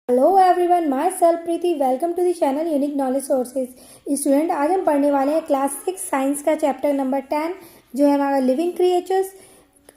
Hello everyone, my self Preeti. Welcome to the channel unique knowledge sources. Student, आज हम पढ़ने वाले हैं क्लास 6 साइंस का चैप्टर नंबर 10 जो है हमारा living creatures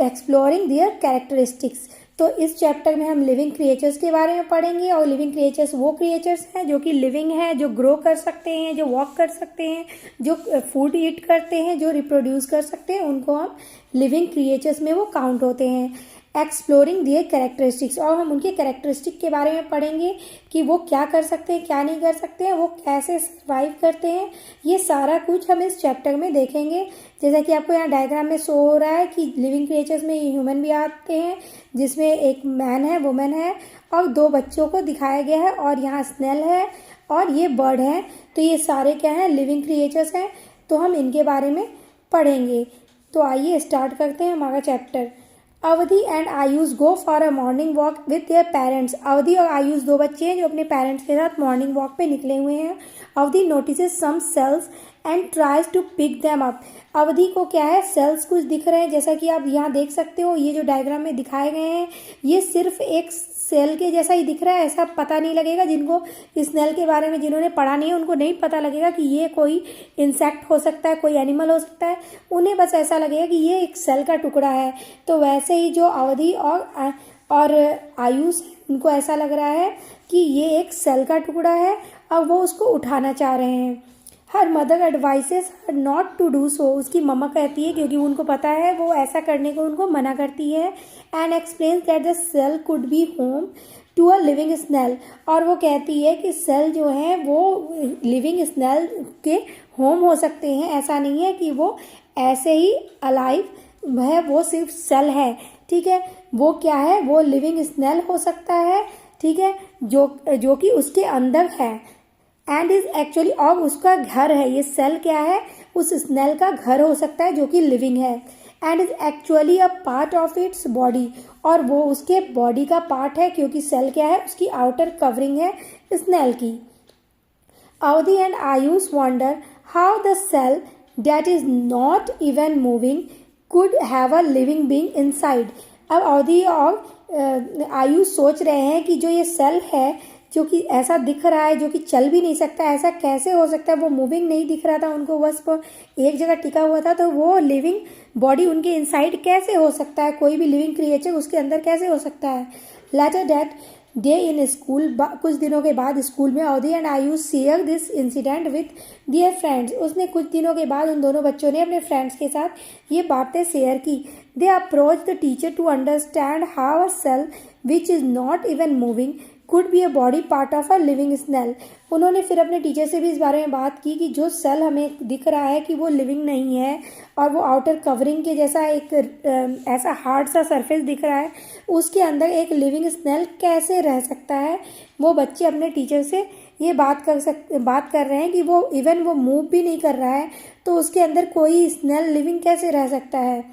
exploring their characteristics. तो इस चैप्टर में हम लिविंग क्रिएचर्स के बारे में पढ़ेंगे। और लिविंग क्रिएचर्स वो क्रिएचर्स हैं जो कि लिविंग हैं, जो ग्रो कर सकते हैं, जो वॉक कर सकते हैं, जो फूड ईट करते हैं, जो रिप्रोड्यूस कर सकते हैं, उनको हम लिविंग क्रिएचर्स में वो काउंट होते हैं। एक्सप्लोरिंग दियर कैरेक्टरिस्टिक्स, और हम उनके कैरेक्टरिस्टिक के बारे में पढ़ेंगे कि वो क्या कर सकते हैं, क्या नहीं कर सकते हैं, वो कैसे सर्वाइव करते हैं। ये सारा कुछ हम इस चैप्टर में देखेंगे। जैसा कि आपको यहाँ डायग्राम में शो हो रहा है कि लिविंग क्रिएचर्स में ह्यूमन भी आते हैं, जिसमें एक मैन है, वुमेन है और दो बच्चों को दिखाया गया है। और यहाँ स्नेल है और ये बर्ड है। तो ये सारे क्या हैं, लिविंग क्रिएचर्स हैं। तो हम इनके बारे में पढ़ेंगे। तो आइए स्टार्ट करते हैं हमारा चैप्टर। अवधि and Ayush go for a morning walk with their parents. अवधि और आयुष दो बच्चे हैं जो अपने पेरेंट्स के साथ मॉर्निंग वॉक पे निकले हुए हैं। Avdhi notices some shells and tries to pick them up. Avdhi को क्या है, सेल्स कुछ दिख रहे हैं, जैसा कि आप यहाँ देख सकते हो। ये जो डायग्राम में दिखाए गए हैं ये सिर्फ एक सेल के जैसा ही दिख रहा है। ऐसा पता नहीं लगेगा, जिनको स्नेल के बारे में जिन्होंने पढ़ा नहीं है उनको नहीं पता लगेगा कि ये कोई इंसेक्ट हो सकता है, कोई एनिमल हो सकता है। उन्हें बस ऐसा लगेगा कि ये एक सेल का टुकड़ा है। तो वैसे ही जो अवधि और आयुष, उनको ऐसा लग रहा है कि ये एक सेल का टुकड़ा है और वो उसको उठाना चाह रहे हैं। Her mother advises her not to do so. उसकी मम्मा कहती है, क्योंकि उनको पता है, वो ऐसा करने को उनको मना करती है। And explains that the shell could be home to a living snail. और वो कहती है कि सेल जो है वो लिविंग स्नेल के होम हो सकते हैं। ऐसा नहीं है कि वो ऐसे ही अलाइव है, वो सिर्फ सेल है। ठीक है, वो क्या है, वो लिविंग स्नेल हो सकता है। ठीक है, जो कि उसके अंदर है एंड इज एक्चुअली, और उसका घर है। ये सेल क्या है, उस स्नेल का घर हो सकता है जो कि लिविंग है। And is actually a part of its body, और वो उसके बॉडी का पार्ट है, क्योंकि सेल क्या है, उसकी आउटर कवरिंग है स्नेल की। Avdhi and Ayush wonder how the shell that is not even moving could have a living being inside. अब अवधि और आयुष सोच रहे हैं कि जो ये सेल है, जो कि ऐसा दिख रहा है, जो कि चल भी नहीं सकता, ऐसा कैसे हो सकता है। वो मूविंग नहीं दिख रहा था उनको, बस वो एक जगह टिका हुआ था। तो वो लिविंग बॉडी उनके इनसाइड कैसे हो सकता है, कोई भी लिविंग क्रिएचर उसके अंदर कैसे हो सकता है। Later that day in school, कुछ दिनों के बाद स्कूल में Avdhi and Ayush share this incident with their friends. उसने कुछ दिनों के बाद उन दोनों बच्चों ने अपने फ्रेंड्स के साथ ये बातें शेयर की। They approach the teacher to understand how a shell which is not even moving could be a body part of a living snail. उन्होंने फिर अपने टीचर से भी इस बारे में बात की कि जो सेल हमें दिख रहा है कि वो लिविंग नहीं है और वो आउटर कवरिंग के जैसा एक ऐसा हार्ड सा सरफेस दिख रहा है, उसके अंदर एक लिविंग स्नेल कैसे रह सकता है। वो बच्चे अपने टीचर से ये बात कर रहे हैं कि वो इवन वो मूव भी नहीं कर रहा है, तो उसके अंदर कोई स्नेल लिविंग कैसे रह सकता है।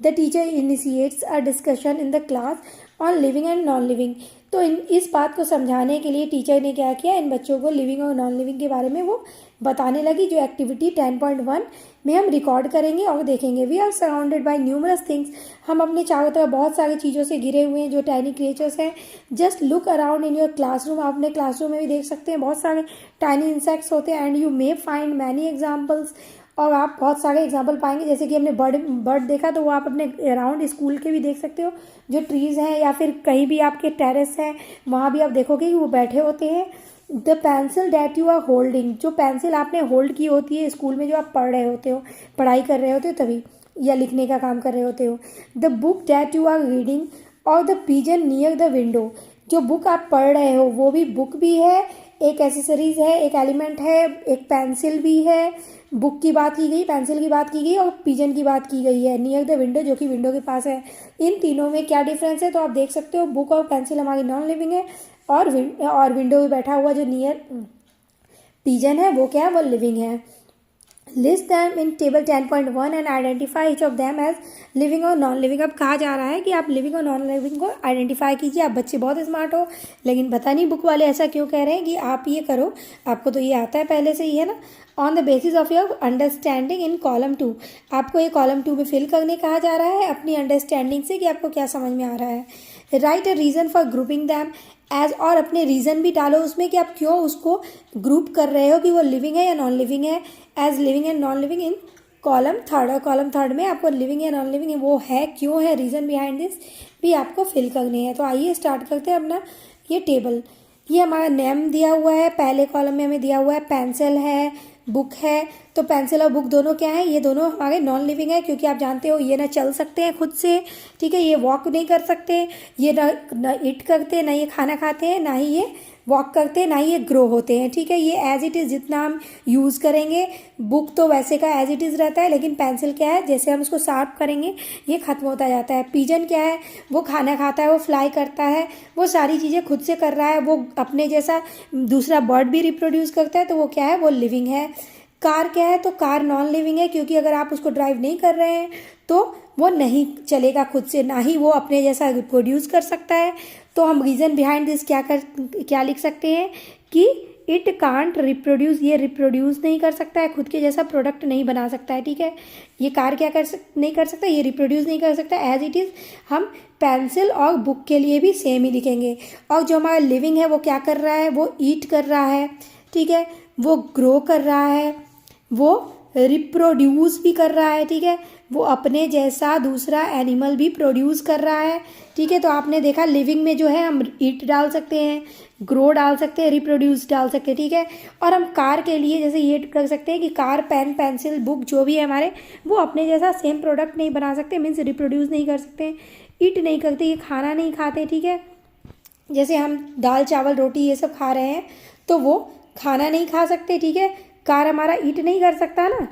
The teacher initiates a discussion in the class on living and non living. तो इस बात को समझाने के लिए टीचर ने क्या किया, इन बच्चों को लिविंग और नॉन लिविंग के बारे में वो बताने लगी, जो एक्टिविटी 10.1 में हम रिकॉर्ड करेंगे और देखेंगे। We are surrounded by numerous things. हम अपने चारों तरफ बहुत सारी चीज़ों से घिरे हुए हैं जो टाइनी क्रिएचर्स हैं। Just look around in your classroom. आप अपने क्लासरूम में भी देख सकते हैं, बहुत सारे टाइनी इंसेक्ट्स होते हैं। And you may find many examples, और आप बहुत सारे एग्जाम्पल पाएंगे। जैसे कि हमने बर्ड देखा, तो वो आप अपने अराउंड स्कूल के भी देख सकते हो। जो ट्रीज़ हैं या फिर कहीं भी आपके टेरेस है, वहाँ भी आप देखोगे कि वो बैठे होते हैं। The pencil that you are holding, जो पेंसिल आपने होल्ड की होती है स्कूल में, जो आप पढ़ रहे होते हो, पढ़ाई कर रहे होते हो तभी, या लिखने का काम कर रहे होते हो। The book that you are reading और the pigeon near the window, जो बुक आप पढ़ रहे हो वो भी बुक भी है, एक एसेसरीज है, एक एलिमेंट है, एक पेंसिल भी है। बुक की बात की गई, पेंसिल की बात की गई और पिजन की बात की गई है। नियर द विंडो, जो कि विंडो के पास है। इन तीनों में क्या डिफरेंस है, तो आप देख सकते हो बुक और पेंसिल हमारी नॉन लिविंग है, और विंडो में बैठा हुआ जो नियर पिजन है वो क्या है, वो लिविंग है। List them in table 10.1 and identify each of them as living और नॉन लिविंग। अब कहा जा रहा है कि आप लिविंग और नॉन लिविंग को आइडेंटिफाई कीजिए। आप बच्चे बहुत स्मार्ट हो, लेकिन पता नहीं बुक वाले ऐसा क्यों कह रहे हैं कि आप ये करो, आपको तो ये आता है पहले से ही, है ना। On the basis of your understanding in column 2, आपको ये कॉलम 2 में फिल करने कहा जा रहा है अपनी अंडरस्टैंडिंग से कि आपको क्या समझ में आ रहा है। Write a reason for grouping them as, और अपने रीज़न भी डालो उसमें कि आप क्यों उसको ग्रुप कर रहे हो कि वो लिविंग है या नॉन लिविंग है, as living and non living in column third. और कॉलम थर्ड में आपको लिविंग या नॉन लिविंग वो है क्यों है, रीज़न बिहाइंड दिस भी आपको फिल करनी है। तो आइए स्टार्ट करते हैं अपना ये टेबल। ये हमारा नेम दिया हुआ है, पहले कॉलम में हमें दिया हुआ है पेंसिल है, बुक है। तो पेंसिल और बुक दोनों क्या है, ये दोनों हमारे नॉन लिविंग है, क्योंकि आप जानते हो ये ना चल सकते हैं खुद से, ठीक है, ये वॉक नहीं कर सकते, ये ना ईट करते, ना ये खाना खाते हैं, ना ही ये वॉक करते हैं, ना ही ये ग्रो होते हैं, ठीक है। ये एज इट इज़ जितना हम यूज़ करेंगे, बुक तो वैसे का एज इट इज़ रहता है, लेकिन पेंसिल क्या है, जैसे हम उसको शार्प करेंगे ये ख़त्म होता जाता है। पिजन क्या है, वो खाना खाता है, वो फ्लाई करता है, वो सारी चीज़ें खुद से कर रहा है, वो अपने जैसा दूसरा बर्ड भी रिप्रोड्यूस करता है, तो वो क्या है, वो लिविंग है। कार क्या है, तो कार नॉन लिविंग है, क्योंकि अगर आप उसको ड्राइव नहीं कर रहे हैं तो वो नहीं चलेगा खुद से, ना ही वो अपने जैसा रिप्रोड्यूस कर सकता है। तो हम रीज़न बिहाइंड दिस क्या लिख सकते हैं कि इट कांट रिप्रोड्यूस, ये रिप्रोड्यूस नहीं कर सकता है, खुद के जैसा प्रोडक्ट नहीं बना सकता है, ठीक है। ये कार क्या नहीं कर सकता, ये रिप्रोड्यूस नहीं कर सकता, एज इट इज़ हम पेंसिल और बुक के लिए भी सेम ही लिखेंगे। और जो हमारा लिविंग है वो क्या कर रहा है, वो ईट कर रहा है, ठीक है, वो ग्रो कर रहा है, वो रिप्रोड्यूस भी कर रहा है, ठीक है, वो अपने जैसा दूसरा एनिमल भी प्रोड्यूस कर रहा है, ठीक है। तो आपने देखा लिविंग में जो है हम ईट डाल सकते हैं, ग्रो डाल सकते हैं, रिप्रोड्यूस डाल सकते हैं, ठीक है। और हम कार के लिए जैसे ये कर सकते हैं कि कार, पेन, पेंसिल, बुक जो भी है हमारे, वो अपने जैसा सेम प्रोडक्ट नहीं बना सकते, मीन्स रिप्रोड्यूस नहीं कर सकते, ईट नहीं करते, ये खाना नहीं खाते, ठीक है। जैसे हम दाल चावल रोटी ये सब खा रहे हैं तो वो खाना नहीं खा सकते, ठीक है। कार हमारा ईट नहीं कर सकता ना,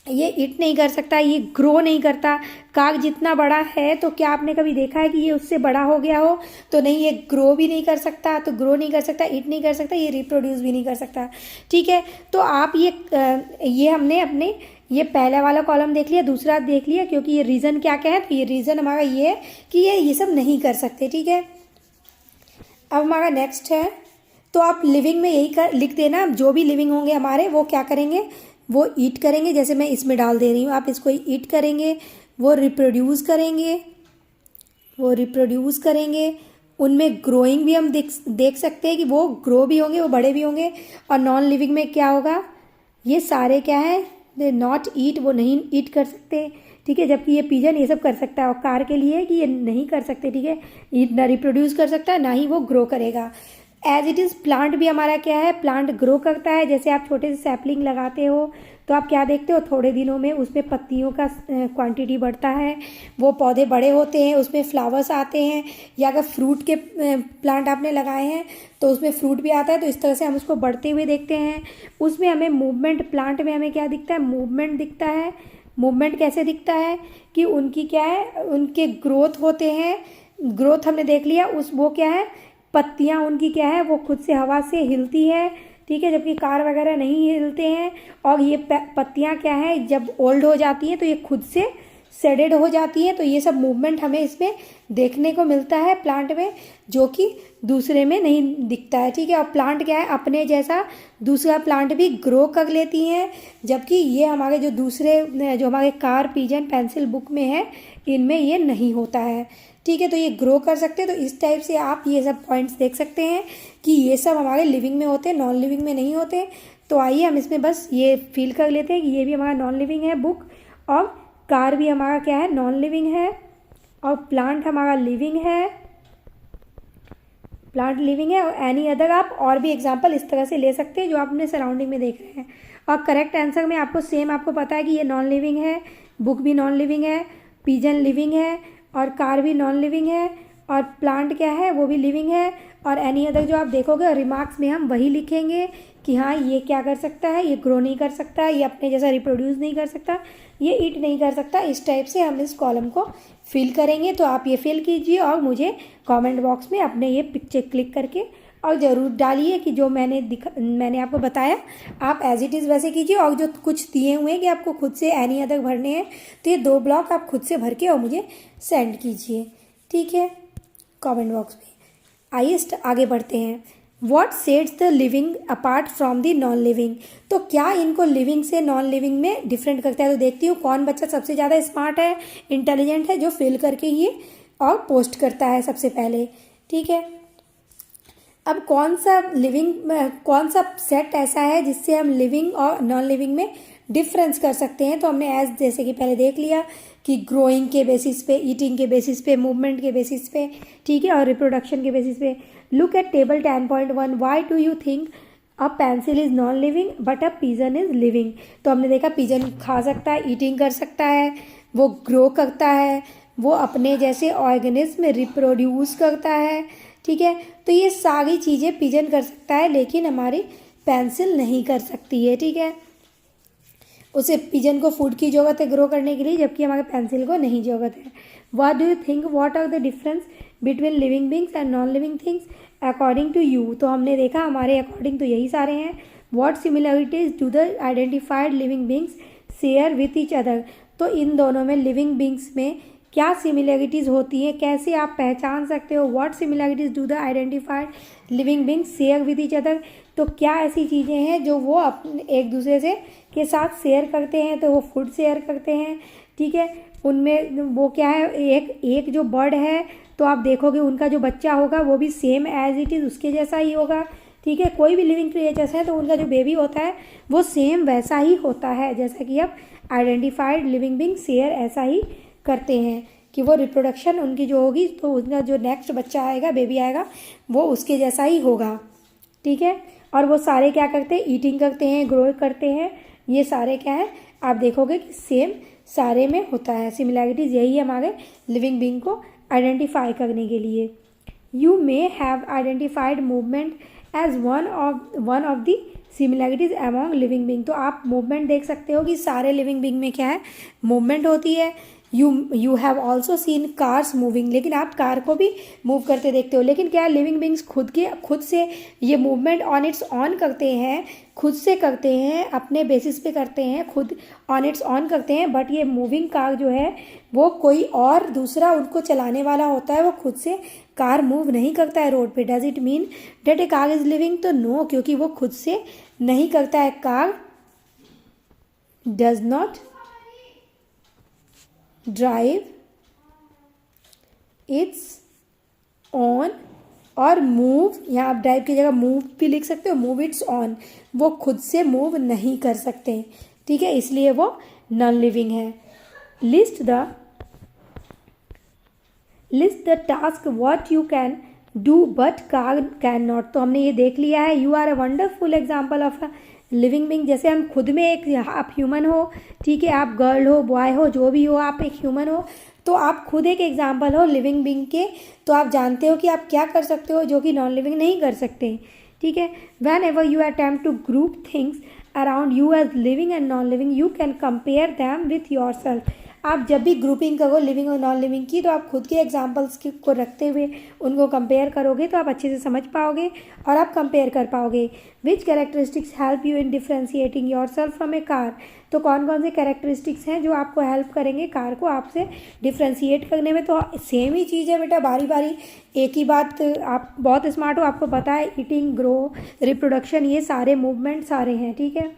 ये ईट नहीं कर सकता, ये ग्रो नहीं करता। काग जितना बड़ा है तो क्या आपने कभी देखा है कि ये उससे बड़ा हो गया हो, तो नहीं, ये ग्रो भी नहीं कर सकता, तो ग्रो नहीं कर सकता, ईट नहीं कर सकता, ये रिप्रोड्यूस भी नहीं कर सकता, ठीक है। तो आप ये हमने अपने ये पहला वाला कॉलम देख लिया, दूसरा देख लिया, क्योंकि ये रीज़न क्या क्या है, तो ये रीज़न हमारा ये है कि ये सब नहीं कर सकते, ठीक है। अब हमारा नेक्स्ट है, तो आप लिविंग में यही लिख देना, जो भी लिविंग होंगे हमारे वो क्या करेंगे, वो ईट करेंगे, जैसे मैं इसमें डाल दे रही हूँ, आप इसको ईट करेंगे, वो रिप्रोड्यूस करेंगे, वो रिप्रोड्यूस करेंगे, उनमें ग्रोइंग भी हम देख सकते हैं कि वो ग्रो भी होंगे, वो बड़े भी होंगे। और नॉन लिविंग में क्या होगा, ये सारे क्या है, दे नॉट ईट, वो नहीं ईट कर सकते, ठीक है, जबकि ये पिजन ये सब कर सकता है। और कार के लिए कि ये नहीं कर सकते, ठीक है, ईट ना रिप्रोड्यूस कर सकता है, ना ही वो ग्रो करेगा। एज इट इज़ प्लांट भी हमारा क्या है, प्लांट ग्रो करता है। जैसे आप छोटे से सैपलिंग लगाते हो तो आप क्या देखते हो, थोड़े दिनों में उसमें पत्तियों का क्वांटिटी बढ़ता है, वो पौधे बड़े होते हैं, उसमें फ्लावर्स आते हैं। या अगर फ्रूट के प्लांट आपने लगाए हैं तो उसमें फ्रूट भी आता है, तो इस तरह से हम उसको बढ़ते हुए देखते हैं। उसमें हमें मूवमेंट, प्लांट में हमें क्या दिखता है, मूवमेंट दिखता है। मूवमेंट कैसे दिखता है कि उनकी क्या है, उनके ग्रोथ होते हैं, ग्रोथ हमने देख लिया। वो क्या है, पत्तियां उनकी क्या है, वो खुद से हवा से हिलती है, ठीक है, जबकि कार वगैरह नहीं हिलते हैं। और ये पत्तियां क्या है, जब ओल्ड हो जाती हैं तो ये खुद से सेडेड हो जाती हैं। तो ये सब मूवमेंट हमें इसमें देखने को मिलता है प्लांट में, जो कि दूसरे में नहीं दिखता है, ठीक है। और प्लांट क्या है, अपने जैसा दूसरा प्लांट भी ग्रो कर लेती हैं, जबकि ये हमारे जो दूसरे जो हमारे कार, पिजन, पेंसिल, बुक में है, इनमें ये नहीं होता है, ठीक है। तो ये ग्रो कर सकते हैं। तो इस टाइप से आप ये सब पॉइंट्स देख सकते हैं कि ये सब हमारे लिविंग में होते हैं, नॉन लिविंग में नहीं होते। तो आइए हम इसमें बस ये फील कर लेते हैं कि ये भी हमारा नॉन लिविंग है, बुक, और कार भी हमारा क्या है, नॉन लिविंग है, और प्लांट हमारा लिविंग है, प्लांट लिविंग है। और एनी अदर आप और भी एग्जांपल इस तरह से ले सकते हैं जो आप अपने सराउंडिंग में देख रहे हैं। और करेक्ट आंसर में आपको सेम, आपको पता है कि ये नॉन लिविंग है, बुक भी नॉन लिविंग है, पिजन लिविंग है, और कार भी नॉन लिविंग है, और प्लांट क्या है, वो भी लिविंग है। और एनी अदर जो आप देखोगे रिमार्क्स में हम वही लिखेंगे कि हाँ ये क्या कर सकता है, ये ग्रो नहीं कर सकता, ये अपने जैसा रिप्रोड्यूस नहीं कर सकता, ये ईट नहीं कर सकता। इस टाइप से हम इस कॉलम को फिल करेंगे। तो आप ये फिल कीजिए और मुझे कमेंट बॉक्स में अपने ये पिक्चर क्लिक करके और ज़रूर डालिए कि जो मैंने आपको बताया आप एज इट इज़ वैसे कीजिए। और जो कुछ दिए हुए हैं कि आपको खुद से एनी अदर भरने हैं, तो ये 2 ब्लॉक आप खुद से भर के और मुझे सेंड कीजिए, ठीक है, कमेंट बॉक्स में। आइए आगे बढ़ते हैं। What sets the living apart from the non living, तो क्या इनको लिविंग से नॉन लिविंग में डिफरेंट करता है। तो देखती हूँ कौन बच्चा सबसे ज़्यादा स्मार्ट है, इंटेलिजेंट है, जो फिल करके ये और पोस्ट करता है सबसे पहले, ठीक है। अब कौन सा सेट ऐसा है जिससे हम लिविंग और नॉन लिविंग में डिफरेंस कर सकते हैं। तो हमने एज जैसे कि पहले देख लिया कि ग्रोइंग के बेसिस पे, ईटिंग के बेसिस पे, मूवमेंट के बेसिस पे, ठीक है, और रिप्रोडक्शन के बेसिस पे। Look at table 10.1, why do you think a pencil is non living but a pigeon is living. तो हमने देखा पिजन खा सकता है, ईटिंग कर सकता है, वो ग्रो करता है, वो अपने जैसे ऑर्गेनिज्म रिप्रोड्यूस करता है, ठीक है। तो ये सारी चीज़ें पिजन कर सकता है, लेकिन हमारी पेंसिल नहीं कर सकती है, ठीक है। उसे पिजन को फूड की ज़रूरत है ग्रो करने के लिए, जबकि हमारे पेंसिल को नहीं ज़रूरत है। What do you think, what are the difference between living beings and non living things according to you. तो हमने देखा हमारे अकॉर्डिंग तो यही सारे हैं। What similarities do the identified living beings share with each other. तो इन दोनों में, लिविंग बींग्स में क्या सिमिलरिटीज़ होती हैं, कैसे आप पहचान सकते हो। What similarities do the identified living beings share with each other. तो क्या ऐसी चीज़ें हैं जो वो अपने एक दूसरे से के साथ शेयर करते हैं। तो वो फूड शेयर करते हैं, ठीक है। उनमें वो क्या है, एक जो बर्ड है तो आप देखोगे उनका जो बच्चा होगा वो भी सेम एज इट इज़ उसके जैसा ही होगा, ठीक है। कोई भी लिविंग क्रिएचर्स है तो उनका जो बेबी होता है वो सेम वैसा ही होता है, जैसा कि अब आइडेंटिफाइड लिविंग बींग शेयर ऐसा ही करते हैं कि वो रिप्रोडक्शन उनकी जो होगी तो उनका जो नेक्स्ट बच्चा आएगा, बेबी आएगा, वो उसके जैसा ही होगा, ठीक है। और वो सारे क्या करते हैं, ईटिंग करते हैं, ग्रो करते हैं। ये सारे क्या है, आप देखोगे कि सेम सारे में होता है। सिमिलैरिटीज़ यही है हमारे लिविंग बींग को आइडेंटिफाई करने के लिए। You may have identified movement as one of the similarities among living being. तो आप मूवमेंट देख सकते हो कि सारे लिविंग बींग में क्या है, मूवमेंट होती है। You have also seen cars moving, लेकिन आप कार को भी मूव करते देखते हो। लेकिन क्या लिविंग बींग्स खुद से ये मूवमेंट ऑन इट्स ऑन करते हैं, खुद से करते हैं, अपने बेसिस पे करते हैं, खुद ऑन इट्स ऑन करते हैं। बट ये मूविंग कार जो है वो कोई और दूसरा उनको चलाने वाला होता है, वो खुद से कार मूव नहीं करता है रोड पे। Does it mean that a car is living? तो नो, क्योंकि वो खुद से नहीं करता है। Car does not drive its own और मूव, यहाँ आप ड्राइव की जगह मूव भी लिख सकते हो, मूव इट्स ऑन। वो खुद से मूव नहीं कर सकते, ठीक है, इसलिए वो नॉन लिविंग है। List the task what you can do but car can not. तो हमने ये देख लिया है। You are a wonderful example of a living being. जैसे हम खुद में एक, आप ह्यूमन हो, ठीक है, आप गर्ल हो, बॉय हो, जो भी हो, आप एक ह्यूमन हो, तो आप खुद एक एग्जाम्पल हो लिविंग बींग के। तो आप जानते हो कि आप क्या कर सकते हो जो कि नॉन लिविंग नहीं कर सकते, ठीक है। Whenever you attempt to group things around you as living and non living, you can compare them with your self. आप जब भी ग्रुपिंग करो लिविंग और नॉन लिविंग की, तो आप खुद के एग्जाम्पल्स को रखते हुए उनको कंपेयर करोगे तो आप अच्छे से समझ पाओगे और आप कंपेयर कर पाओगे। Which characteristics help you in differentiating yourself from a car. तो कौन कौन से कैरेक्टरिस्टिक्स हैं जो आपको हेल्प करेंगे कार को आपसे डिफ्रेंशिएट करने में। तो सेम ही चीज़ है बेटा, बारी बारी एक ही बात। आप बहुत स्मार्ट हो, आपको पता है ईटिंग, ग्रो, रिप्रोडक्शन, ये सारे मूवमेंट सारे हैं, ठीक है।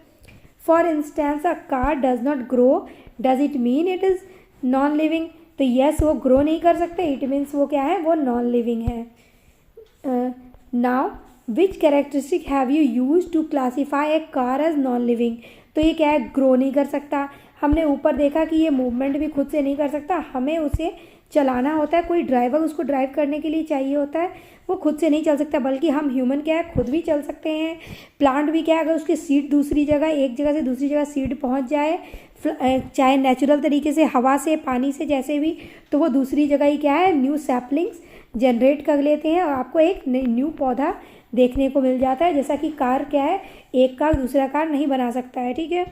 For instance a car does not grow, does it mean it is non living? तो यस, वो ग्रो नहीं कर सकते, इट मीन्स वो क्या है, वो नॉन लिविंग है। Now which characteristic have you use to classify a car as non living. तो ये क्या है, ग्रो नहीं कर सकता। हमने ऊपर देखा कि ये मूवमेंट भी खुद से नहीं कर सकता, हमें उसे चलाना होता है, कोई ड्राइवर उसको ड्राइव करने के लिए चाहिए होता है, वो खुद से नहीं चल सकता। बल्कि हम ह्यूमन क्या है, खुद भी चल सकते हैं। प्लांट भी क्या है, अगर उसकी सीड दूसरी जगह, एक जगह से दूसरी जगह सीड पहुंच जाए, चाहे नेचुरल तरीके से, हवा से, पानी से, जैसे भी, तो वो दूसरी जगह ही क्या है, न्यू सैपलिंग्स जनरेट कर लेते हैं और आपको एक न्यू पौधा देखने को मिल जाता है। जैसा कि कार क्या है, एक कार दूसरा कार नहीं बना सकता है, ठीक है।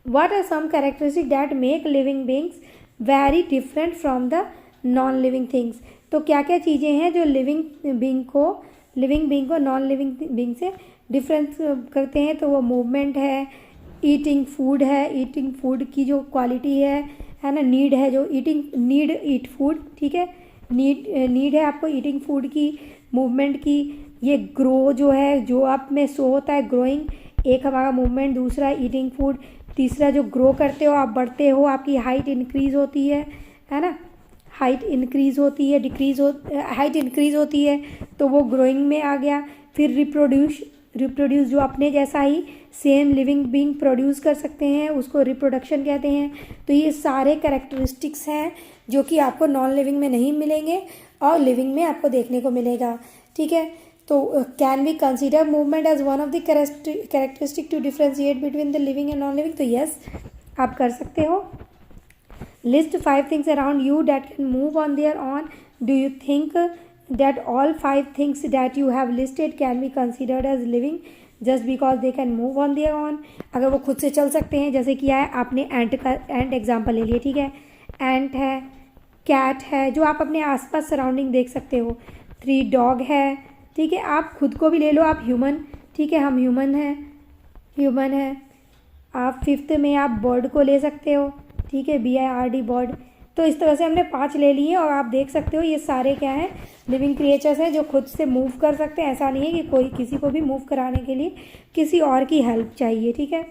What are some characteristics that make living beings very different from the non-living things? तो क्या क्या चीज़ें हैं जो लिविंग बींग को नॉन लिविंग बींग से डिफरेंस करते हैं। तो वो मूवमेंट है, ईटिंग फूड है, ईटिंग फूड की जो क्वालिटी है ना, नीड है, जो ईट फूड, ठीक है, नीड है आपको ईटिंग फूड की, मूवमेंट की। ये ग्रो जो है, जो आप में शो होता है, ग्रोइंग एक हमारा मूवमेंट, दूसरा ईटिंग फूड, तीसरा जो ग्रो करते हो आप, बढ़ते हो, आपकी हाइट इंक्रीज होती है ना, हाइट इंक्रीज़ होती है, हाइट इंक्रीज़ होती है तो वो ग्रोइंग में आ गया। फिर रिप्रोड्यूस जो अपने जैसा ही सेम लिविंग बीइंग प्रोड्यूस कर सकते हैं, उसको रिप्रोडक्शन कहते हैं। तो ये सारे कैरेक्टरिस्टिक्स हैं जो कि आपको नॉन लिविंग में नहीं मिलेंगे और लिविंग में आपको देखने को मिलेगा, ठीक है। तो can we consider movement as one of the characteristic to differentiate between the living and non living? तो यस, आप कर सकते हो। List 5 things around you that can move on their own. Do you think that all 5 things that you have listed can be considered as living just because they can move on their own? अगर वो खुद से चल सकते हैं, जैसे किया है आपने एंट एग्जाम्पल ले लिया, ठीक है। एंट है, कैट है जो आप अपने आसपास सराउंडिंग देख सकते हो, 3 डॉग है, ठीक है। आप खुद को भी ले लो, आप ह्यूमन, ठीक है, हम ह्यूमन है। आप 5th में आप बर्ड को ले सकते हो, ठीक है, BIRD बर्ड। तो इस तरह से हमने 5 ले लिए और आप देख सकते हो ये सारे क्या हैं, लिविंग क्रिएचर्स हैं जो खुद से मूव कर सकते हैं। ऐसा नहीं है कि कोई किसी को भी मूव कराने के लिए किसी और की हेल्प चाहिए, ठीक है।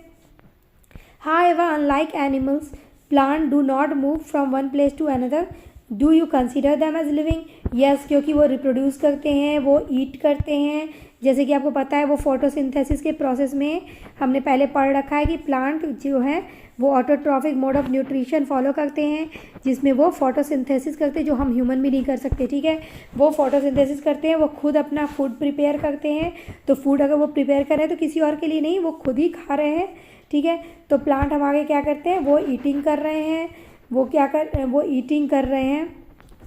However, unlike animals, plants do not move from one place to another. Do you consider them as living? Yes, क्योंकि वो रिप्रोड्यूस करते हैं, वो ईट करते हैं। जैसे कि आपको पता है वो फोटोसिंथेसिस के प्रोसेस में हमने पहले पढ़ रखा है कि प्लांट जो है वो autotrophic mode of nutrition follow करते हैं, जिसमें वो फोटोसिंथेसिस करते हैं जो हम ह्यूमन भी नहीं कर सकते, ठीक है। वो फोटोसिंथेसिस करते हैं, वो खुद अपना फूड प्रिपेयर करते हैं। तो फूड अगर वो प्रिपेयर कर रहे हैं तो किसी और के लिए नहीं, वो खुद ही खा रहे हैं, ठीक है। तो प्लांट हम आगे क्या करते हैं, वो ईटिंग कर रहे हैं, वो ईटिंग कर रहे हैं,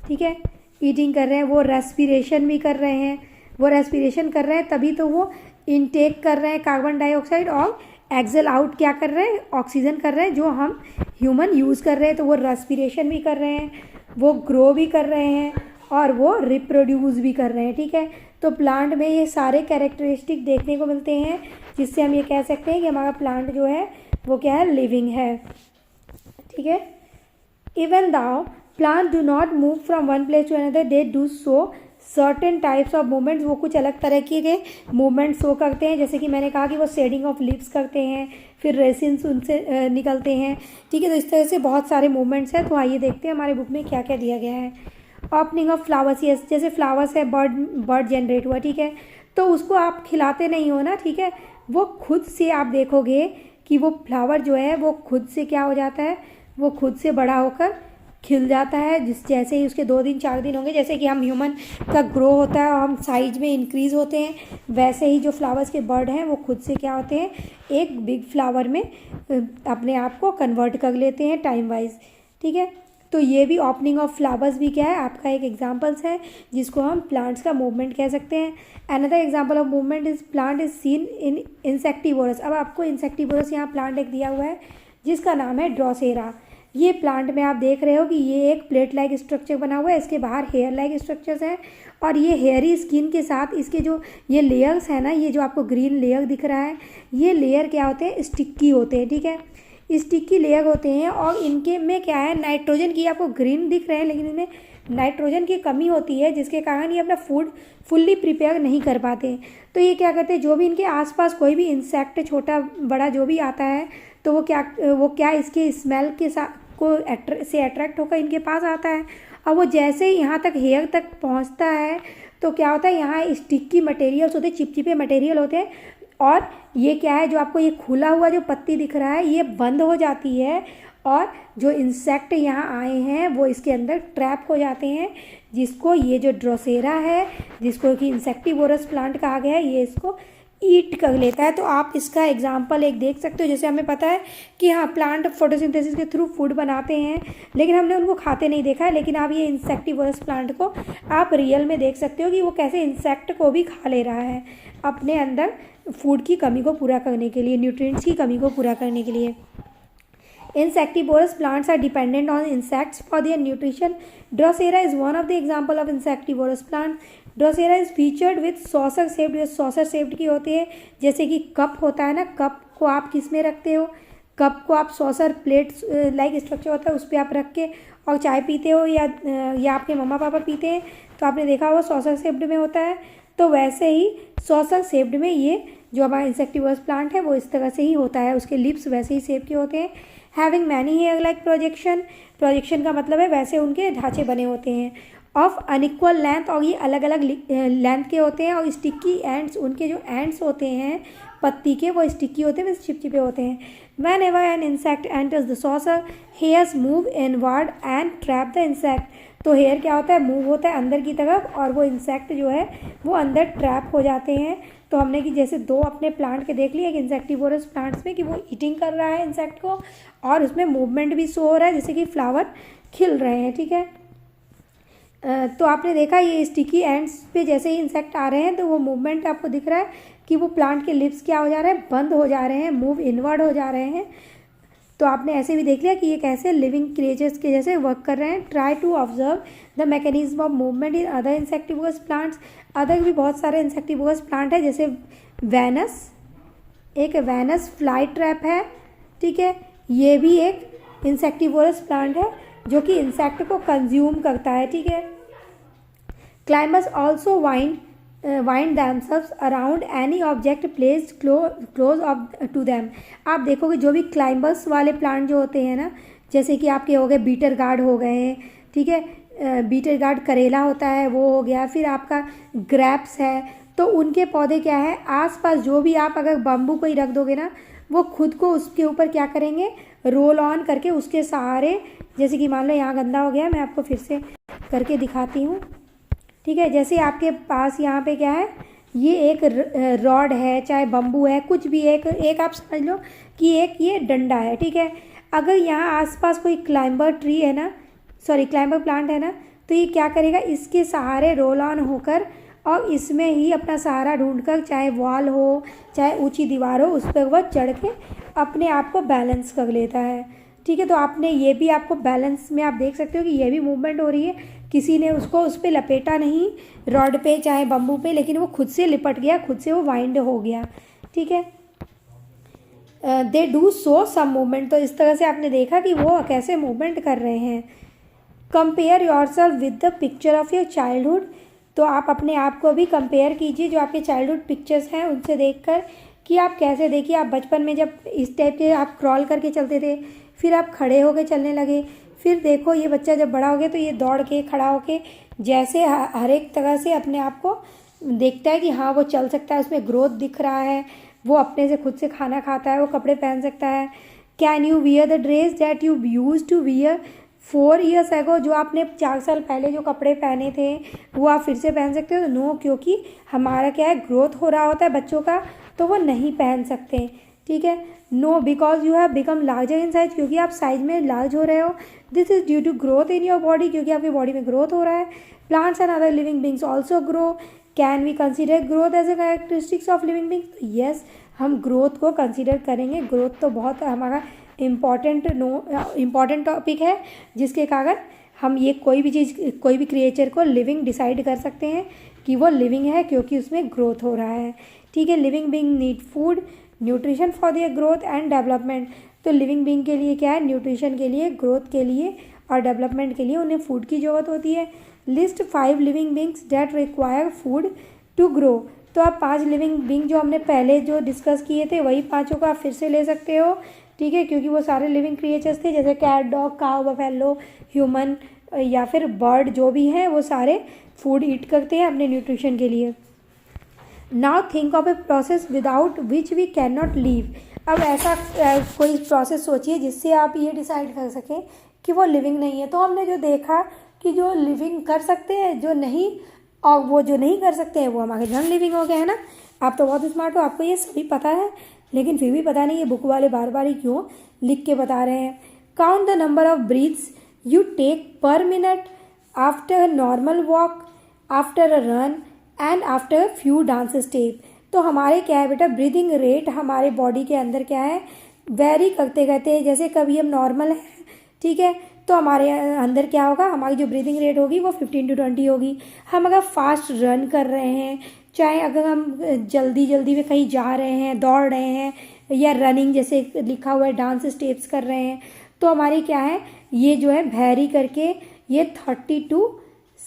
ठीक है, ईटिंग कर रहे हैं। वो रेस्पिरेशन भी कर रहे हैं, वो रेस्पिरेशन कर रहे हैं तभी तो वो इनटेक कर रहे हैं कार्बन डाइऑक्साइड और एक्सेल आउट क्या कर रहे हैं, ऑक्सीजन कर रहे हैं जो हम ह्यूमन यूज़ कर रहे हैं। तो वो रेस्पिरेशन भी कर रहे हैं, वो ग्रो भी कर रहे हैं और वो रिप्रोड्यूस भी कर रहे हैं, ठीक है। तो प्लांट में ये सारे कैरेक्टरिस्टिक देखने को मिलते हैं जिससे हम ये कह सकते हैं कि हमारा प्लांट जो है वो क्या है, लिविंग है, ठीक है। Even though plant do not move from one place to another, they do so certain types of movements. वो कुछ अलग तरह के मूवमेंट शो करते हैं, जैसे कि मैंने कहा कि वो शेडिंग ऑफ लिप्स करते हैं, फिर रेसिन्स उनसे निकलते हैं, ठीक है। तो इस तरह से बहुत सारे मूवमेंट्स हैं। तो आइए देखते हैं हमारे बुक में क्या क्या दिया गया है। ओपनिंग ऑफ फ्लावर्स, यस, जैसे फ्लावर्स है, बर्ड जनरेट हुआ, ठीक है। तो उसको आप खिलाते नहीं हो ना, ठीक है, वो खुद से आप देखोगे कि वो फ्लावर जो है वो खुद से क्या हो जाता है, वो खुद से बड़ा होकर खिल जाता है। जैसे ही उसके 2 दिन 4 दिन होंगे, जैसे कि हम ह्यूमन का ग्रो होता है और हम साइज में इंक्रीज़ होते हैं, वैसे ही जो फ्लावर्स के बर्ड हैं वो खुद से क्या होते हैं, एक बिग फ्लावर में अपने आप को कन्वर्ट कर लेते हैं टाइम वाइज, ठीक है। तो ये भी ओपनिंग ऑफ फ्लावर्स भी क्या है, आपका एक एग्जाम्पल्स है जिसको हम प्लांट्स का मूवमेंट कह सकते हैं। Another example of movement is plant is seen in insectivorous. अब आपको इंसेक्टिवोरस यहाँ प्लांट एक दिया हुआ है जिसका नाम है ड्रोसेरा। ये प्लांट में आप देख रहे हो कि ये एक प्लेट लाइक स्ट्रक्चर बना हुआ है, इसके बाहर हेयर लाइक स्ट्रक्चर्स हैं और ये हेयरी स्किन के साथ इसके जो ये लेयर्स हैं ना, ये जो आपको ग्रीन लेयर दिख रहा है, ये लेयर क्या होते हैं, स्टिक्की होते हैं, ठीक है, स्टिक्की लेयर होते हैं। और इनके में क्या है, नाइट्रोजन की, आपको ग्रीन दिख रहे हैं लेकिन इनमें नाइट्रोजन की कमी होती है जिसके कारण ये अपना फूड फुल्ली प्रिपेयर नहीं कर पाते। तो ये क्या करते हैं, जो भी इनके आसपास कोई भी इंसेक्ट छोटा बड़ा जो भी आता है तो वो क्या इसके स्मेल के साथ से अट्रैक्ट होकर इनके पास आता है। और वो जैसे ही यहाँ तक हेयर तक पहुँचता है तो क्या होता है, यहाँ स्टिक्की मटेरियल्स होते हैं, चिपचिपे मटेरियल होते हैं और ये क्या है, जो आपको ये खुला हुआ जो पत्ती दिख रहा है ये बंद हो जाती है और जो इंसेक्ट यहाँ आए हैं वो इसके अंदर ट्रैप हो जाते हैं, जिसको ये जो ड्रोसेरा है, जिसको कि इंसेक्टिवोरस प्लांट कहा गया है, ये इसको ईट कर लेता है। तो आप इसका एग्जाम्पल एक देख सकते हो। जैसे हमें पता है कि हाँ, प्लांट फोटोसिंथेसिस के थ्रू फूड बनाते हैं लेकिन हमने उनको खाते नहीं देखा है, लेकिन आप ये इंसेक्टिवोरस प्लांट को आप रियल में देख सकते हो कि वो कैसे इंसेक्ट को भी खा ले रहा है अपने अंदर फूड की कमी को पूरा करने के लिए, न्यूट्रिएंट्स की कमी को पूरा करने के लिए। Insectivorous plants are dependent on insects for their nutrition. Drosera is one of the example of insectivorous plant. Drosera is featured with saucer shaped, ये saucer shaped की होती है, जैसे कि कप होता है ना, कप को आप किस में रखते हो, कप को आप सॉसर प्लेट लाइक स्ट्रक्चर होता है उस पर आप रख के और चाय पीते हो या आपके मम्मा पापा पीते हैं तो आपने देखा होगा सॉसर शेप्ड में होता है। तो वैसे ही सॉसर शेप्ड में ये जो हमारा इंसेक्टिवोरस प्लांट है वो इस तरह से ही होता है, उसके लिप्स वैसे ही शेप के होते हैं। Having many hair like projection, projection का मतलब है वैसे उनके ढांचे बने होते हैं। ऑफ अनइक्वल लेंथ, और ये अलग अलग लेंथ के होते हैं। और स्टिकी एंड्स, उनके जो एंड्स होते हैं पत्ती के वो स्टिकी होते हैं, चिपचिपे होते हैं। Van ever an insect enters the saucer, hairs move inward and trap the insect. तो हेयर क्या होता है, मूव होता है अंदर की तरफ, और वो इंसेक्ट जो है वो अंदर ट्रैप हो जाते हैं। तो हमने कि जैसे दो अपने प्लांट के देख लिए, एक इंसेक्टिवोरस प्लांट्स में कि वो ईटिंग कर रहा है इंसेक्ट को, और उसमें मूवमेंट भी शो हो रहा है जैसे कि फ्लावर खिल रहे हैं, ठीक है। तो आपने देखा ये स्टिकी एंड्स पे जैसे ही इंसेक्ट आ रहे हैं तो वो मूवमेंट आपको दिख रहा है कि वो प्लांट के लिप्स क्या हो जा रहे हैं, बंद हो जा रहे हैं, मूव इनवर्ड हो जा रहे हैं। तो आपने ऐसे भी देख लिया कि ये कैसे लिविंग क्रिएचर्स के जैसे वर्क कर रहे हैं। Try to observe the mechanism of movement in other insectivorous plants. Other भी बहुत सारे इंसेक्टिवोरस प्लांट है, जैसे वैनस, एक वैनस फ्लाई ट्रैप है, ठीक है। ये भी एक इंसेक्टिवोरस प्लांट है जो कि इंसेक्ट को कंज्यूम करता है, ठीक है। Climbers also wind themselves around any object placed close to them. आप देखोगे जो भी क्लाइंबर्स वाले प्लांट जो होते हैं ना, जैसे कि आपके हो गए बीटर गार्ड हो गए हैं, ठीक है। बीटर गार्ड करेला होता है वो हो गया, फिर आपका ग्रैप्स है। तो उनके पौधे क्या है, आसपास जो भी आप अगर बम्बू को ही रख दोगे ना, वो खुद को उसके ऊपर क्या करेंगे, रोल ऑन करके उसके सहारे, जैसे कि मान लो यहाँ गंदा हो गया, मैं आपको फिर से करके दिखाती हूँ, ठीक है। जैसे आपके पास यहाँ पे क्या है, ये एक रॉड है, चाहे बम्बू है, कुछ भी एक आप समझ लो कि एक ये डंडा है, ठीक है। अगर यहाँ आसपास कोई क्लाइंबर ट्री है ना, सॉरी क्लाइंबर प्लांट है ना, तो ये क्या करेगा, इसके सहारे रोल ऑन होकर और इसमें ही अपना सहारा ढूंढकर, चाहे वॉल हो चाहे ऊंची दीवार हो, उस पर वह चढ़ के अपने आप को बैलेंस कर लेता है, ठीक है। तो आपने ये भी आपको बैलेंस में आप देख सकते हो कि ये भी मूवमेंट हो रही है, किसी ने उसको उस पर लपेटा नहीं रॉड पे चाहे बम्बू पे, लेकिन वो खुद से लिपट गया, खुद से वो वाइंड हो गया, ठीक है। दे डू सो सम मूवमेंट, तो इस तरह से आपने देखा कि वो कैसे मूवमेंट कर रहे हैं। Compare yourself with the picture of your childhood, तो आप अपने आप को भी कंपेयर कीजिए जो आपके चाइल्डहुड पिक्चर्स हैं उनसे देखकर, कि आप कैसे, देखिए आप बचपन में जब इस टाइप के आप क्रॉल करके चलते थे, फिर आप खड़े होकर चलने लगे, फिर देखो ये बच्चा जब बड़ा हो गया तो ये दौड़ के खड़ा होके जैसे हर एक तरह से अपने आप को देखता है कि हाँ वो चल सकता है, उसमें ग्रोथ दिख रहा है, वो अपने से खुद से खाना खाता है, वो कपड़े पहन सकता है। Can you wear the dress that you use to wear 4 years ago, जो आपने 4 साल पहले जो कपड़े पहने थे वो आप फिर से पहन सकते हो? नो, क्योंकि हमारा क्या है, ग्रोथ हो रहा होता है बच्चों का, तो वो नहीं पहन सकते, ठीक है। No, because you have become larger in size, क्योंकि आप साइज में लार्ज हो रहे हो। This is due to growth in your body, क्योंकि आपकी बॉडी में ग्रोथ हो रहा है। Plants and other living beings also grow. Can we consider growth as a characteristics of living beings? तो येस, हम ग्रोथ को कंसिडर करेंगे। ग्रोथ तो बहुत हमारा इम्पॉर्टेंट टॉपिक है, जिसके कारण हम ये कोई भी चीज़, कोई भी क्रिएचर को लिविंग डिसाइड कर सकते हैं कि वो लिविंग है, क्योंकि उसमें ग्रोथ हो रहा है, ठीक है। Living being need food nutrition for their growth and development. तो लिविंग बीइंग के लिए क्या है, न्यूट्रिशन के लिए, ग्रोथ के लिए और डेवलपमेंट के लिए उन्हें फूड की ज़रूरत होती है। List 5 living beings that require food to grow. तो आप 5 लिविंग बींग जो हमने पहले जो डिस्कस किए थे वही पाँचों को आप फिर से ले सकते हो, ठीक है, क्योंकि वो सारे लिविंग क्रिएचर्स थे, जैसे cat, dog, cow, buffalo, human या फिर बर्ड जो भी हैं वो सारे फूड ईट करते हैं अपने न्यूट्रिशन के लिए। Now think of a process without which we can not live. अब ऐसा कोई प्रोसेस सोचिए जिससे आप ये डिसाइड कर सकें कि वो लिविंग नहीं है। तो हमने जो देखा कि जो लिविंग कर सकते हैं, जो नहीं, और वो जो नहीं कर सकते हैं वो हमारे नॉन लिविंग हो गए, है ना। आप तो बहुत स्मार्ट हो, आपको ये सभी पता है, लेकिन फिर भी पता नहीं ये बुक वाले बार बार ही क्यों लिख के बता रहे हैं। Count the number of breaths you take per minute after a normal walk, after a run and after a few dance step. तो हमारे क्या है बेटा, ब्रीदिंग रेट हमारे बॉडी के अंदर क्या है, वेरी करते रहते हैं। जैसे कभी हम नॉर्मल हैं, ठीक है, तो हमारे अंदर क्या होगा, हमारी जो ब्रीदिंग रेट होगी वो 15 to 20 होगी। हम अगर फास्ट रन कर रहे हैं, चाहे अगर हम जल्दी जल्दी में कहीं जा रहे हैं, दौड़ रहे हैं, या रनिंग जैसे लिखा हुआ है डांस स्टेप्स कर रहे हैं, तो हमारी क्या है, ये जो है वेरी करके ये 30 to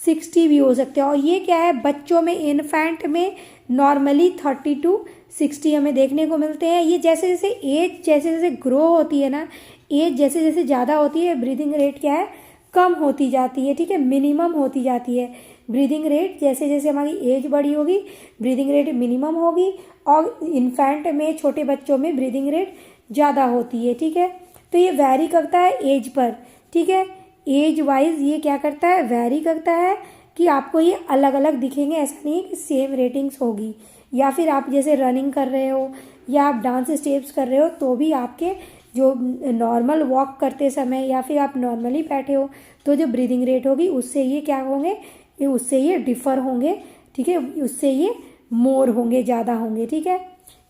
60 भी हो सकते हैं। और ये क्या है, बच्चों में, इन्फेंट में नॉर्मली 30 to 60 हमें देखने को मिलते हैं। ये जैसे जैसे एज जैसे जैसे ग्रो होती है ना, एज जैसे जैसे ज़्यादा होती है, ब्रीदिंग रेट क्या है, कम होती जाती है, ठीक है, मिनिमम होती जाती है। ब्रीदिंग रेट जैसे जैसे हमारी एज बड़ी होगी ब्रीदिंग रेट मिनिमम होगी, और इन्फेंट में, छोटे बच्चों में ब्रीदिंग रेट ज़्यादा होती है, ठीक है। तो ये वैरी करता है एज पर, ठीक है, एज वाइज ये क्या करता है, वैरी करता है कि आपको ये अलग अलग दिखेंगे। ऐसा नहीं है कि सेम रेटिंग्स होगी। या फिर आप जैसे रनिंग कर रहे हो या आप डांस स्टेप्स कर रहे हो तो भी आपके जो नॉर्मल वॉक करते समय या फिर आप नॉर्मली बैठे हो तो जो ब्रीदिंग रेट होगी उससे ये क्या होंगे, ये उससे ये डिफ़र होंगे, ठीक है, उससे ये मोर होंगे, ज़्यादा होंगे, ठीक है।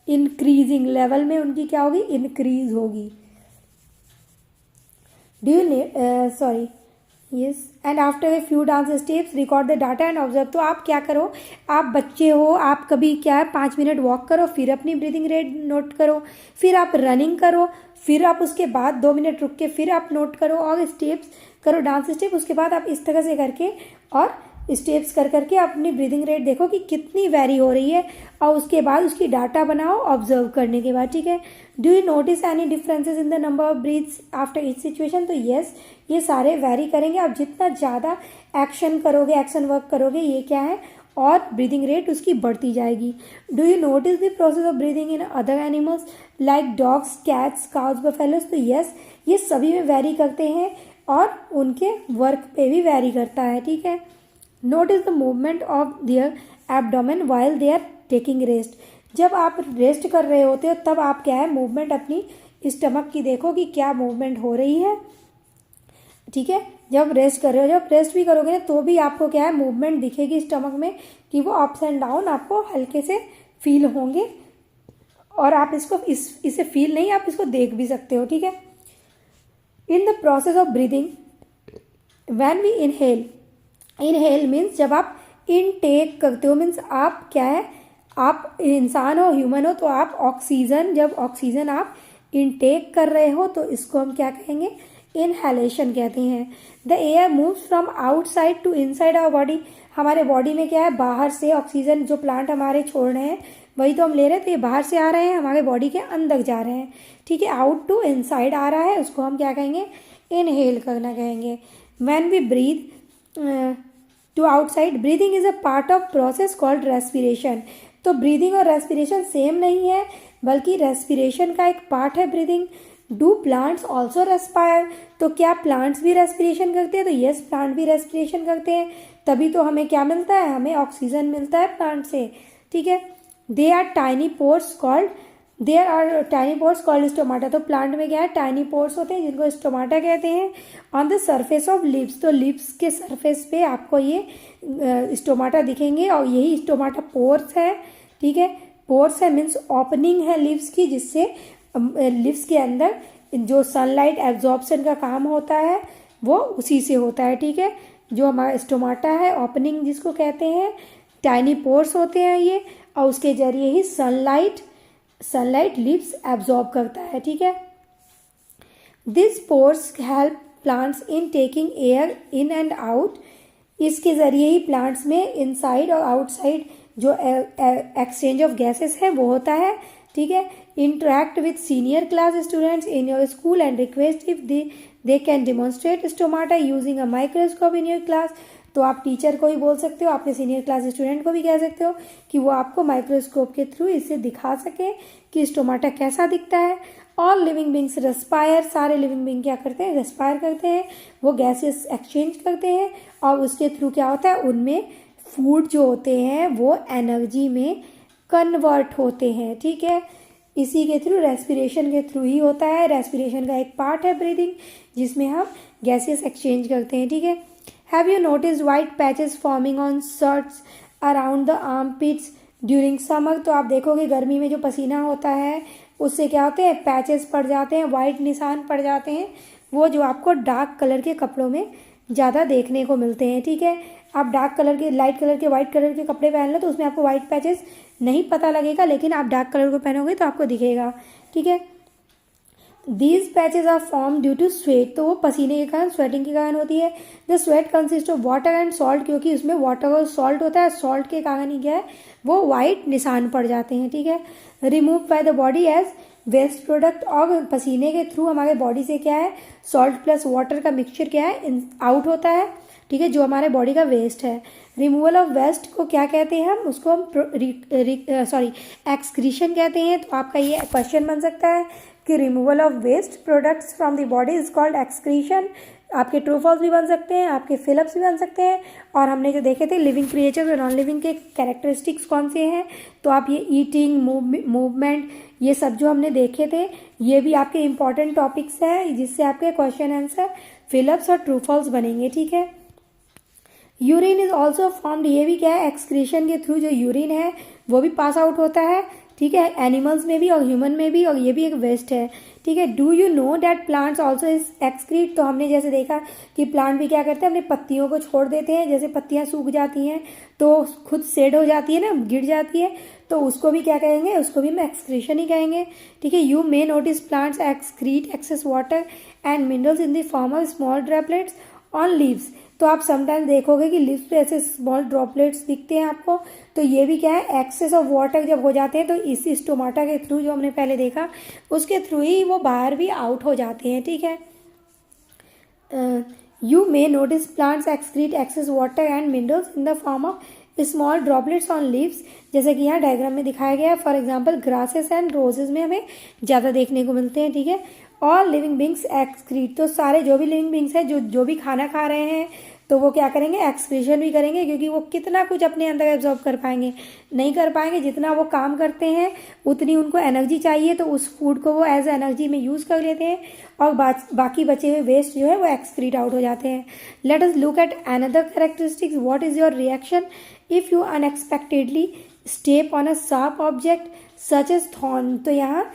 इंक्रीजिंग लेवल में उनकी क्या होगी, इंक्रीज होगी। Do you sorry yes and after a few dance steps record the data and observe. तो आप क्या करो, आप बच्चे हो, आप कभी क्या है 5 मिनट वॉक करो, फिर अपनी ब्रीदिंग रेट नोट करो, फिर आप रनिंग करो, फिर आप उसके बाद 2 मिनट रुक के फिर आप नोट करो और स्टेप्स करो, डांस स्टेप। उसके बाद आप इस तरह से करके और स्टेप्स कर करके अपनी ब्रीदिंग रेट देखो कि कितनी वेरी हो रही है, और उसके बाद उसकी डाटा बनाओ ऑब्जर्व करने के बाद, ठीक है। Do you notice any differences in the number of breaths after each situation. तो येस, ये सारे वेरी करेंगे। आप जितना ज़्यादा एक्शन करोगे, एक्शन वर्क करोगे, ये क्या है, और ब्रीदिंग रेट उसकी बढ़ती जाएगी। Do you notice the process of breathing in other animals like dogs, cats, cows, buffaloes. तो येस, ये सभी में वेरी करते हैं और उनके वर्क पे भी वेरी करता है, ठीक है। Notice the movement of their abdomen while they are taking rest. जब आप रेस्ट कर रहे होते हो तब आप क्या है, मूवमेंट अपनी स्टमक की देखो कि क्या मूवमेंट हो रही है, ठीक है। जब रेस्ट कर रहे हो, जब रेस्ट भी करोगे ना तो भी आपको क्या है, मूवमेंट दिखेगी स्टमक में कि वो अप्स एंड डाउन आपको हल्के से फील होंगे, और आप इसको इसे फील नहीं, आप इसको देख भी सकते हो, ठीक है। In the process of breathing when we inhale, inhale means जब आप इनटेक करते हो, मीन्स आप क्या है, आप इंसान हो, ह्यूमन हो, तो आप ऑक्सीजन, जब ऑक्सीजन आप इनटेक कर रहे हो तो इसको हम क्या कहेंगे, इनहेलेशन कहते हैं। The air moves from outside to inside our body. हमारे बॉडी में क्या है, बाहर से ऑक्सीजन जो प्लांट हमारे छोड़ रहे हैं वही तो हम ले रहे हैं, तो ये बाहर से आ रहे हैं, हमारे बॉडी के अंदर जा रहे हैं, ठीक है। आउट टू इनसाइड आ रहा है, उसको हम क्या कहेंगे, इनहेल करना कहेंगे। When we breathe to outside, breathing is a part of process called respiration. तो ब्रीदिंग और रेस्पिरेशन सेम नहीं है, बल्कि रेस्पिरेशन का एक पार्ट है breathing. Do plants also respire. तो क्या प्लांट्स भी रेस्पिरेशन करते हैं। तो यस, प्लांट भी रेस्पिरेशन करते हैं, तभी तो हमें क्या मिलता है, हमें ऑक्सीजन मिलता है प्लांट से, ठीक है। They are tiny pores called, there are tiny pores called stomata. तो प्लांट में क्या है, टाइनी पोर्स होते हैं जिनको स्टोमाटा कहते हैं। On the surface of lips, तो लिप्स के सरफेस पे आपको ये स्टोमाटा दिखेंगे, और यही स्टोमाटा पोर्स है, ठीक है। पोर्स है मीन्स ओपनिंग है लिप्स की, जिससे लिप्स के अंदर जो सनलाइट एब्जॉर्प्शन का काम होता है वो उसी से होता है, ठीक है। जो हमारा स्टोमाटा है, ओपनिंग जिसको कहते हैं, टाइनी पोर्स होते हैं ये, और उसके जरिए ही सनलाइट लिप्स एब्जॉर्ब करता है, ठीक है। This pores help plants in taking air in and out. इसके ज़रिए ही प्लांट्स में इनसाइड और आउटसाइड जो एक्सचेंज ऑफ गैसेस है वो होता है, ठीक है। Interact with senior class students in your school and request if they can demonstrate stomata using a microscope in your class. तो आप टीचर को ही बोल सकते हो, अपने सीनियर क्लास स्टूडेंट को भी कह सकते हो कि वो आपको माइक्रोस्कोप के थ्रू इसे दिखा सके कि स्टोमाटा कैसा दिखता है। All living beings respire. सारे लिविंग बींग क्या करते हैं, रेस्पायर करते हैं, वो गैसेस एक्सचेंज करते हैं, और उसके थ्रू क्या होता है, उनमें फूड जो होते हैं वो एनर्जी में कन्वर्ट होते हैं, ठीक है। इसी के थ्रू, रेस्पिरेशन के थ्रू ही होता है। रेस्पिरेशन का एक पार्ट है ब्रीदिंग, जिसमें हम गैसेस एक्सचेंज करते हैं, ठीक है। Have you notice white patches forming on shirts around the armpits during summer. तो आप देखोगे गर्मी में जो पसीना होता है उससे क्या होते हैं, पैचेस पड़ जाते हैं, वाइट निशान पड़ जाते हैं, वो जो आपको डार्क कलर के कपड़ों में ज़्यादा देखने को मिलते हैं, ठीक है। आप डार्क कलर के, लाइट कलर के, वाइट कलर के कपड़े पहन लो तो उसमें आपको वाइट पैचेस नहीं पता लगेगा, लेकिन आप डार्क कलर को पहनोगे तो आपको दिखेगा, ठीक है। These patches are form due to sweat, तो वो पसीने के कारण, स्वेटिंग के कारण होती है। The sweat consist of water and salt, क्योंकि उसमें वाटर और सॉल्ट होता है, सॉल्ट के कारण ही क्या है वो वाइट निशान पड़ जाते हैं, ठीक है। Remove by the body as waste product, और पसीने के थ्रू हमारे बॉडी से क्या है सॉल्ट प्लस वाटर का मिक्सचर क्या है आउट होता है, ठीक है, जो हमारे बॉडी का वेस्ट है। रिमूवल ऑफ वेस्ट को क्या कहते हैं हम, उसको हम एक्सक्रीशन कहते हैं। तो आपका ये क्वेश्चन बन सकता है कि removal of waste products from the body is called excretion. आपके ट्रू फॉल्स भी बन सकते हैं, आपके फिलअप्स भी बन सकते हैं। और हमने जो देखे थे लिविंग क्रिएचर और नॉन लिविंग के कैरेक्टरिस्टिक्स कौन से हैं, तो आप ये ईटिंग, मूवमेंट, ये सब जो हमने देखे थे ये भी आपके इंपॉर्टेंट टॉपिक्स हैं, जिससे आपके क्वेश्चन आंसर फिलअप्स और ट्रू फॉल्स बनेंगे, ठीक है। यूरिन इज ऑल्सो फॉर्म्ड, ये भी क्या है एक्सक्रीशन के थ्रू जो यूरिन है वो भी पास आउट होता है, ठीक है, एनिमल्स में भी और ह्यूमन में भी, और ये भी एक वेस्ट है, ठीक है। Do you know that plants also is excrete, तो हमने जैसे देखा कि प्लांट भी क्या करते हैं अपने पत्तियों को छोड़ देते हैं, जैसे पत्तियां सूख जाती हैं तो खुद सेड हो जाती है ना, गिर जाती है, तो उसको भी क्या कहेंगे, उसको भी हम एक्सक्रीशन ही कहेंगे, ठीक है। You may notice plants excrete excess water and minerals in the form of small droplets on leaves, तो आप समटाइम देखोगे कि लीव्स पे ऐसे स्मॉल ड्रॉपलेट्स दिखते हैं आपको, तो ये भी क्या है एक्सेस ऑफ वाटर जब हो जाते हैं तो इस स्टोमाटा के थ्रू जो हमने पहले देखा उसके थ्रू ही वो बाहर भी आउट हो जाते हैं, ठीक है। You may notice plants excrete excess water and minerals in the form of small droplets on leaves, जैसे कि यहाँ डायग्राम में दिखाया गया है। For example grasses and roses में हमें ज़्यादा देखने को मिलते हैं, ठीक है। ऑल लिविंग बींग्स एक्सक्रीट, तो सारे जो भी लिविंग बींग्स हैं जो भी खाना खा रहे हैं तो वो क्या करेंगे एक्सक्रीशन भी करेंगे, क्योंकि वो कितना कुछ अपने अंदर एब्जॉर्ब कर पाएंगे, नहीं कर पाएंगे। जितना वो काम करते हैं उतनी उनको एनर्जी चाहिए, तो उस फूड को वो एज एनर्जी में यूज़ कर लेते हैं और बाकी बचे हुए वेस्ट जो है वो एक्सक्रीट आउट हो जाते हैं। Let us look at another characteristics, what is your reaction if you unexpectedly step on a sharp object such as thorn, तो यहाँ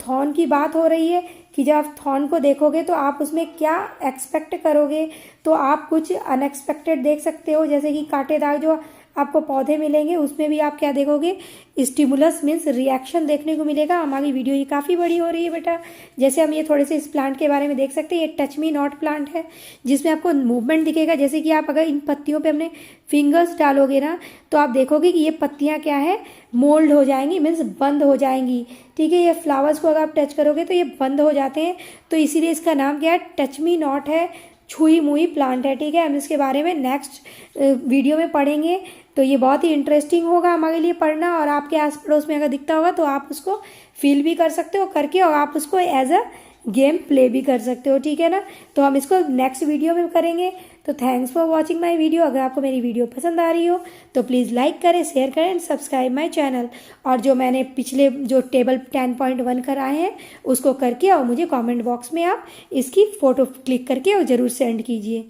थॉर्न की बात हो रही है कि जब आप थॉर्न को देखोगे तो आप उसमें क्या एक्सपेक्ट करोगे, तो आप कुछ अनएक्सपेक्टेड देख सकते हो, जैसे कि कांटेदार जो आपको पौधे मिलेंगे उसमें भी आप क्या देखोगे स्टिमुलस मीन्स रिएक्शन देखने को मिलेगा। हमारी वीडियो ये काफ़ी बड़ी हो रही है बेटा, जैसे हम ये थोड़े से इस प्लांट के बारे में देख सकते हैं। ये टच मी नॉट प्लांट है जिसमें आपको मूवमेंट दिखेगा, जैसे कि आप अगर इन पत्तियों पे अपने फिंगर्स डालोगे ना तो आप देखोगे कि ये पत्तियाँ क्या है मोल्ड हो जाएंगी, मीन्स बंद हो जाएंगी, ठीक है। ये फ्लावर्स को अगर आप टच करोगे तो ये बंद हो जाते हैं, तो इसीलिए इसका नाम क्या है टच मी नॉट है, छुई मुई प्लांट है, ठीक है। हम इसके बारे में नेक्स्ट वीडियो में पढ़ेंगे, तो ये बहुत ही इंटरेस्टिंग होगा हमारे लिए पढ़ना, और आपके आस पड़ोस में अगर दिखता होगा तो आप उसको फील भी कर सकते हो करके, और आप उसको एज अ गेम प्ले भी कर सकते हो, ठीक है ना। तो हम इसको नेक्स्ट वीडियो में करेंगे। तो thanks for watching my video. अगर आपको मेरी वीडियो पसंद आ रही हो तो प्लीज़ लाइक करें, शेयर करें एंड सब्सक्राइब माई चैनल। और जो मैंने पिछले जो टेबल 10.1 कराए हैं उसको करके और मुझे कमेंट बॉक्स में आप इसकी फ़ोटो क्लिक करके और ज़रूर सेंड कीजिए।